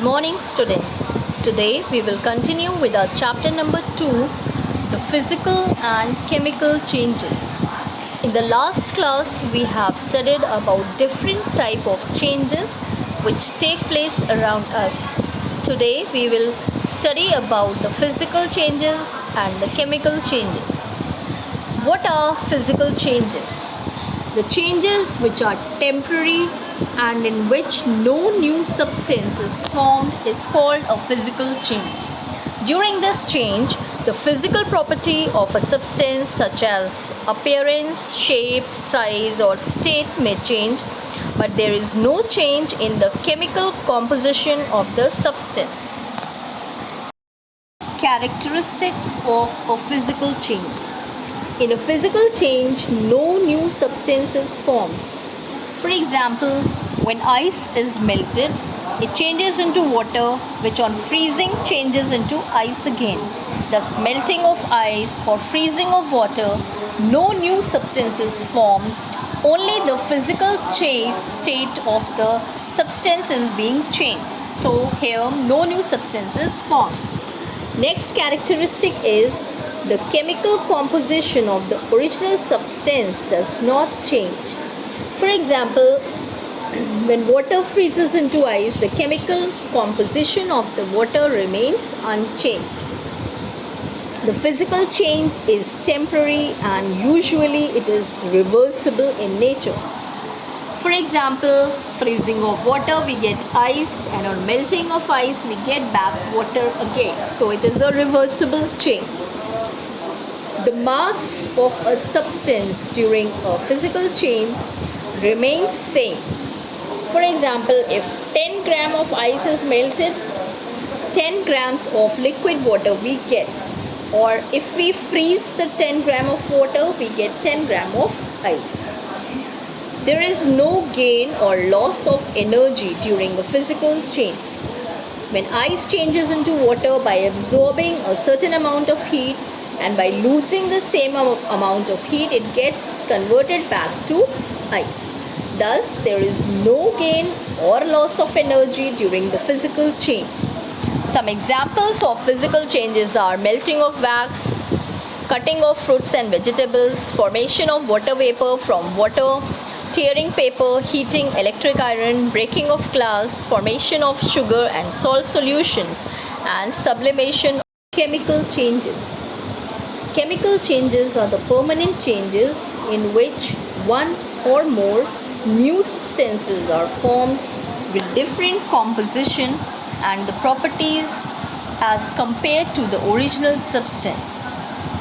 morning, students. Today we will continue with our chapter number 2, the physical and chemical changes. In the last class we have studied about different type of changes which take place around us. Today we will study about the physical changes and the chemical changes. What are physical changes? The changes which are temporary and in which no new substance is formed is called a physical change. During this change, the physical property of a substance such as appearance, shape, size or state may change, but there is no change in the chemical composition of the substance. Characteristics of a physical change. In a physical change, no new substance is formed. For example, when ice is melted, it changes into water, which on freezing changes into ice again. Thus, melting of ice or freezing of water, no new substance is formed. Only the physical state of the substance is being changed. So, here no new substance is formed. Next characteristic is the chemical composition of the original substance does not change. For example, when water freezes into ice, the chemical composition of the water remains unchanged. The physical change is temporary and usually it is reversible in nature. For example, freezing of water we get ice, and on melting of ice we get back water again. So it is a reversible change. The mass of a substance during a physical change remains same. For example, if 10 gram of ice is melted, 10 grams of liquid water we get. Or if we freeze the 10 gram of water, we get 10 gram of ice. There is no gain or loss of energy during a physical change. When ice changes into water by absorbing a certain amount of heat and by losing the same amount of heat, it gets converted back to ice. Thus, there is no gain or loss of energy during the physical change. Some examples of physical changes are melting of wax, cutting of fruits and vegetables, formation of water vapor from water, tearing paper, heating electric iron, breaking of glass, formation of sugar and salt solutions, and sublimation of chemical changes. Chemical changes are the permanent changes in which one or more new substances are formed with different composition and the properties as compared to the original substance.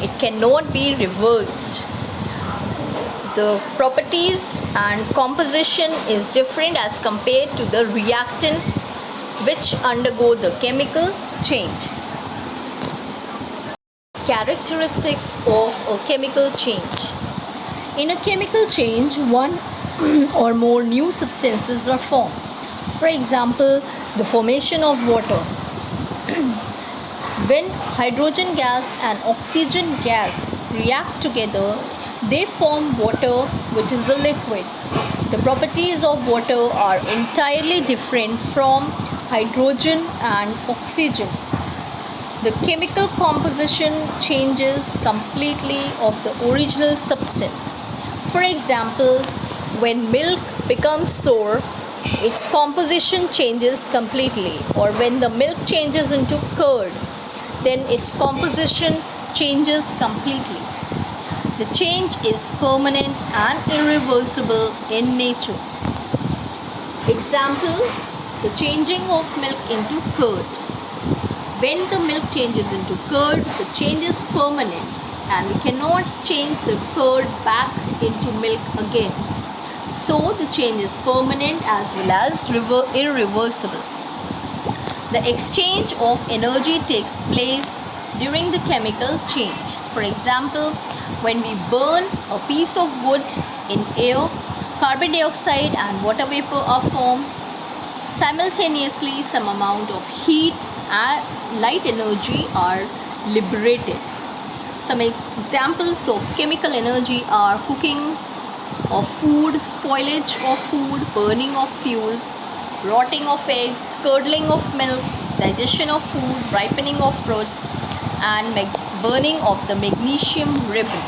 It cannot be reversed. The properties and composition is different as compared to the reactants which undergo the chemical change. Characteristics of a chemical change. In a chemical change, one or more new substances are formed. For example, the formation of water. When hydrogen gas and oxygen gas react together, they form water, which is a liquid. The properties of water are entirely different from hydrogen and oxygen. The chemical composition changes completely of the original substance. For example, when milk becomes sour, its composition changes completely. Or when the milk changes into curd, then its composition changes completely. The change is permanent and irreversible in nature. Example, the changing of milk into curd. When the milk changes into curd, the change is permanent and we cannot change the curd back into milk again. So the change is permanent as well as irreversible. The exchange of energy takes place during the chemical change. For example, when we burn a piece of wood in air, carbon dioxide and water vapor are formed. Simultaneously, some amount of heat and light energy are liberated. Some examples of chemical energy are cooking of food, spoilage of food, burning of fuels, rotting of eggs, curdling of milk, digestion of food, ripening of fruits, and burning of the magnesium ribbon.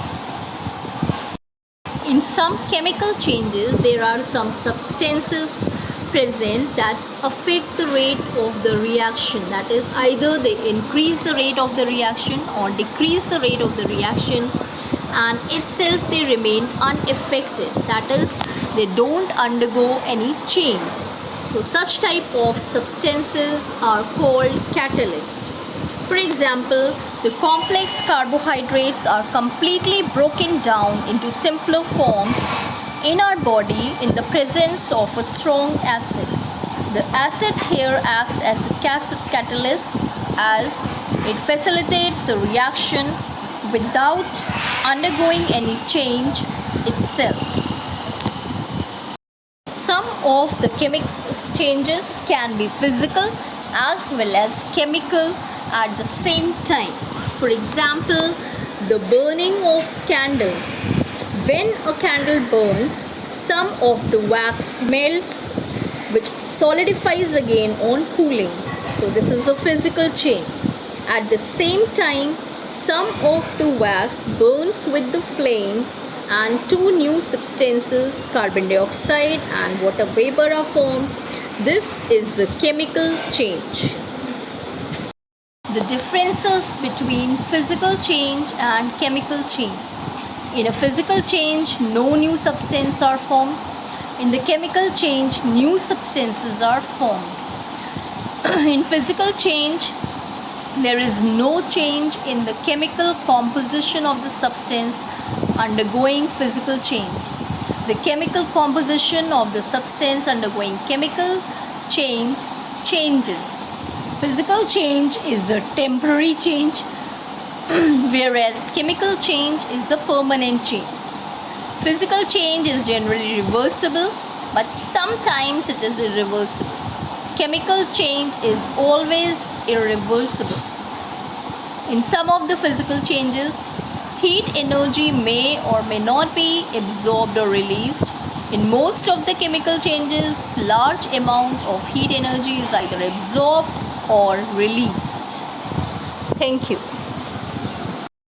In some chemical changes, there are some substances present that affect the rate of the reaction. That is, either they increase the rate of the reaction or decrease the rate of the reaction, and itself they remain unaffected. That is, they don't undergo any change. So such type of substances are called catalysts. For example, the complex carbohydrates are completely broken down into simpler forms in our body in the presence of a strong acid. The acid here acts as a catalyst, as it facilitates the reaction without undergoing any change itself. Some of the chemical changes can be physical as well as chemical at the same time. For example, the burning of candles. When a candle burns, some of the wax melts, which solidifies again on cooling. So this is a physical change. At the same time, some of the wax burns with the flame and two new substances, carbon dioxide and water vapor, are formed. This is a chemical change. The differences between physical change and chemical change. In a physical change, no new substances are formed. In the chemical change, new substances are formed. In physical change, there is no change in the chemical composition of the substance undergoing physical change. The chemical composition of the substance undergoing chemical change changes. Physical change is a temporary change, whereas chemical change is a permanent change. Physical change is generally reversible, but sometimes it is irreversible. Chemical change is always irreversible. In some of the physical changes, heat energy may or may not be absorbed or released. In most of the chemical changes, large amount of heat energy is either absorbed or released. Thank you.